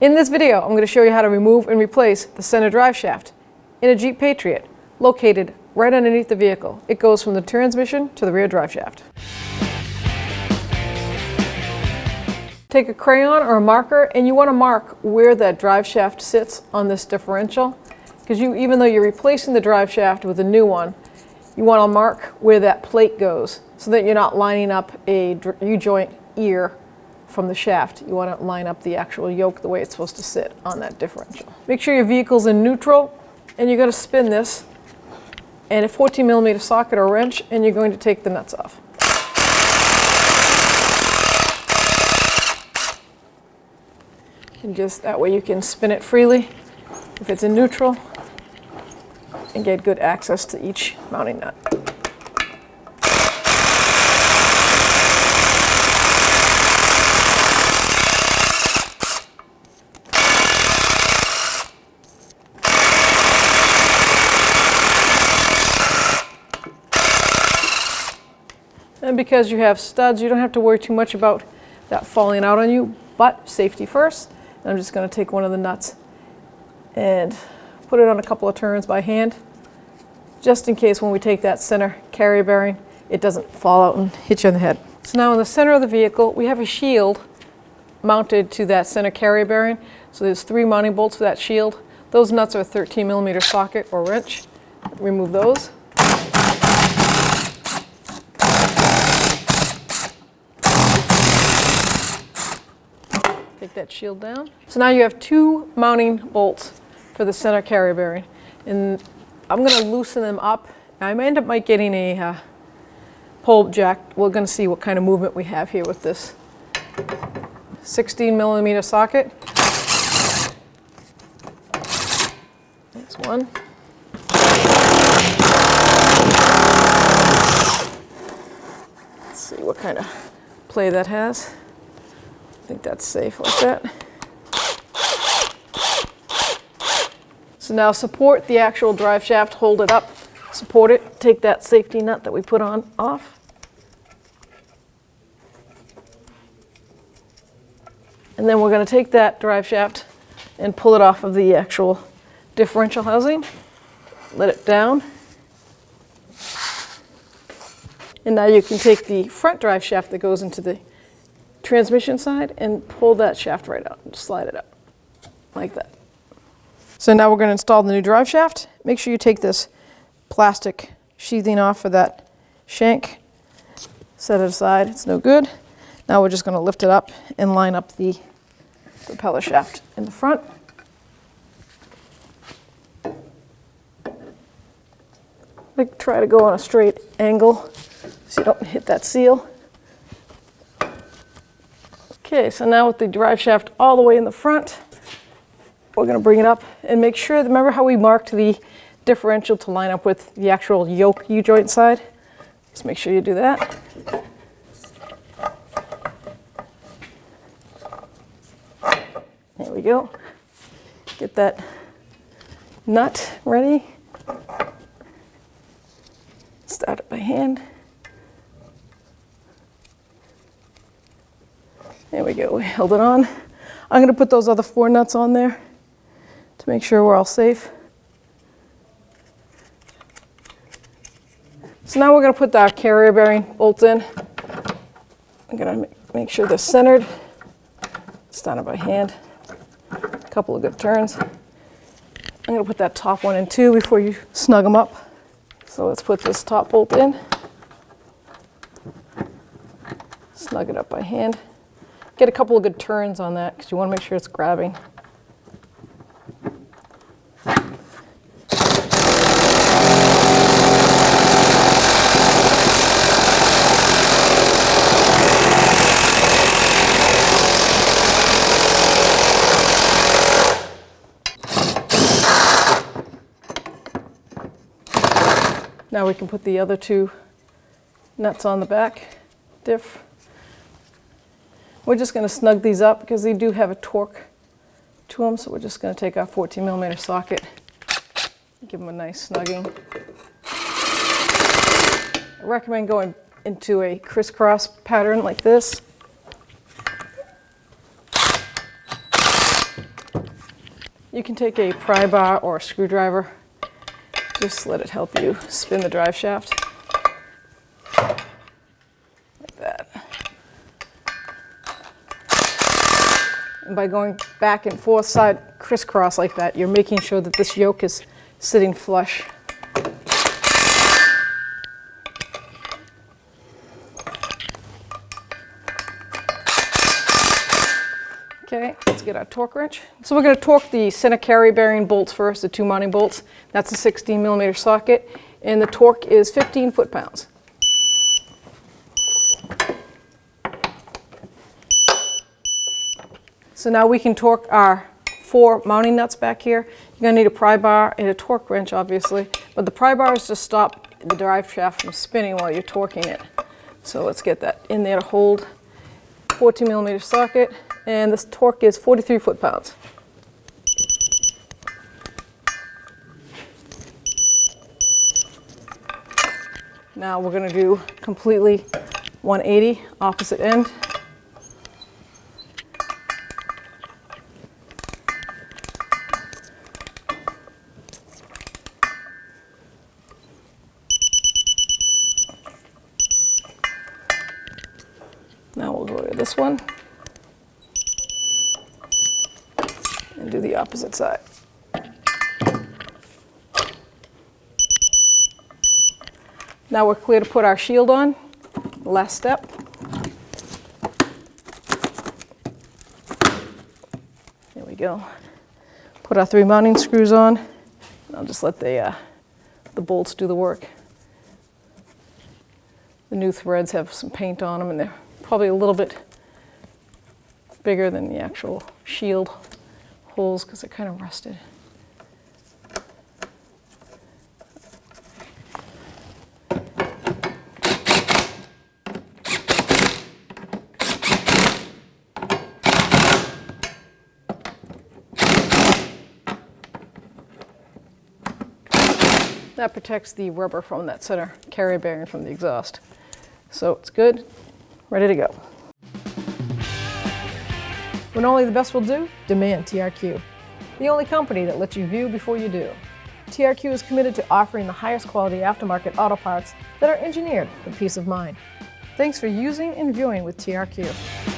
In this video, I'm going to show you how to remove and replace the center drive shaft in a Jeep Patriot, located right underneath the vehicle. It goes from the transmission to the rear drive shaft. Take a crayon or a marker and you want to mark where that drive shaft sits on this differential, because even though you're replacing the drive shaft with a new one, you want to mark where that plate goes so that you're not lining up a U-joint ear from the shaft. You want to line up the actual yoke the way it's supposed to sit on that differential. Make sure your vehicle's in neutral, and you're going to spin this and a 14mm socket or wrench, and you're going to take the nuts off. And just that way you can spin it freely if it's in neutral and get good access to each mounting nut. And because you have studs, you don't have to worry too much about that falling out on you, but safety first. And I'm just going to take one of the nuts and put it on a couple of turns by hand, just in case when we take that center carrier bearing, it doesn't fall out and hit you on the head. So now in the center of the vehicle, we have a shield mounted to that center carrier bearing. So there's 3 mounting bolts for that shield. Those nuts are a 13mm socket or wrench. Remove those. Take that shield down. So now you have 2 mounting bolts for the center carrier bearing. And I'm going to loosen them up. I might getting a pole jack. We're going to see what kind of movement we have here with this 16mm socket. That's one. Let's see what kind of play that has. I think that's safe like that. So now support the actual drive shaft, hold it up, support it, take that safety nut that we put on off. And then we're going to take that drive shaft and pull it off of the actual differential housing. Let it down. And now you can take the front drive shaft that goes into the transmission side and pull that shaft right out and slide it up like that. So now we're going to install the new drive shaft. Make sure you take this plastic sheathing off for that shank. Set it aside, it's no good. Now we're just going to lift it up and line up the propeller shaft in the front. Like try to go on a straight angle so you don't hit that seal. Okay, so now with the drive shaft all the way in the front, we're going to bring it up and make sure, remember how we marked the differential to line up with the actual yoke U-joint side? Just make sure you do that. There we go. Get that nut ready. Start it by hand. There we go, we held it on. I'm going to put those other 4 nuts on there to make sure we're all safe. So now we're going to put our carrier bearing bolts in. I'm going to make sure they're centered. Start it by hand. A couple of good turns. I'm going to put that top one in too before you snug them up. So let's put this top bolt in. Snug it up by hand. Get a couple of good turns on that because you want to make sure it's grabbing. Now we can put the other 2 nuts on the back diff. We're just going to snug these up because they do have a torque to them, so we're just going to take our 14mm socket, give them a nice snugging. I recommend going into a crisscross pattern like this. You can take a pry bar or a screwdriver, just let it help you spin the drive shaft. Like that. And by going back and forth, side crisscross like that, you're making sure that this yoke is sitting flush. Okay, let's get our torque wrench. So we're going to torque the center carry bearing bolts first, the 2 mounting bolts. That's a 16mm socket, and the torque is 15 foot-pounds. So now we can torque our 4 mounting nuts back here. You're going to need a pry bar and a torque wrench, obviously, but the pry bar is to stop the drive shaft from spinning while you're torquing it. So let's get that in there to hold. 14mm socket, and this torque is 43 foot-pounds. Now we're going to do completely 180, opposite end. Now we'll go to this one and do the opposite side. Now we're clear to put our shield on. Last step. There we go. Put our 3 mounting screws on. And I'll just let the bolts do the work. The new threads have some paint on them, and they're probably a little bit bigger than the actual shield holes because they're kind of rusted. That protects the rubber from that center carry bearing from the exhaust. So it's good, ready to go. When only the best will do, demand TRQ. The only company that lets you view before you do. TRQ is committed to offering the highest quality aftermarket auto parts that are engineered for peace of mind. Thanks for using and viewing with TRQ.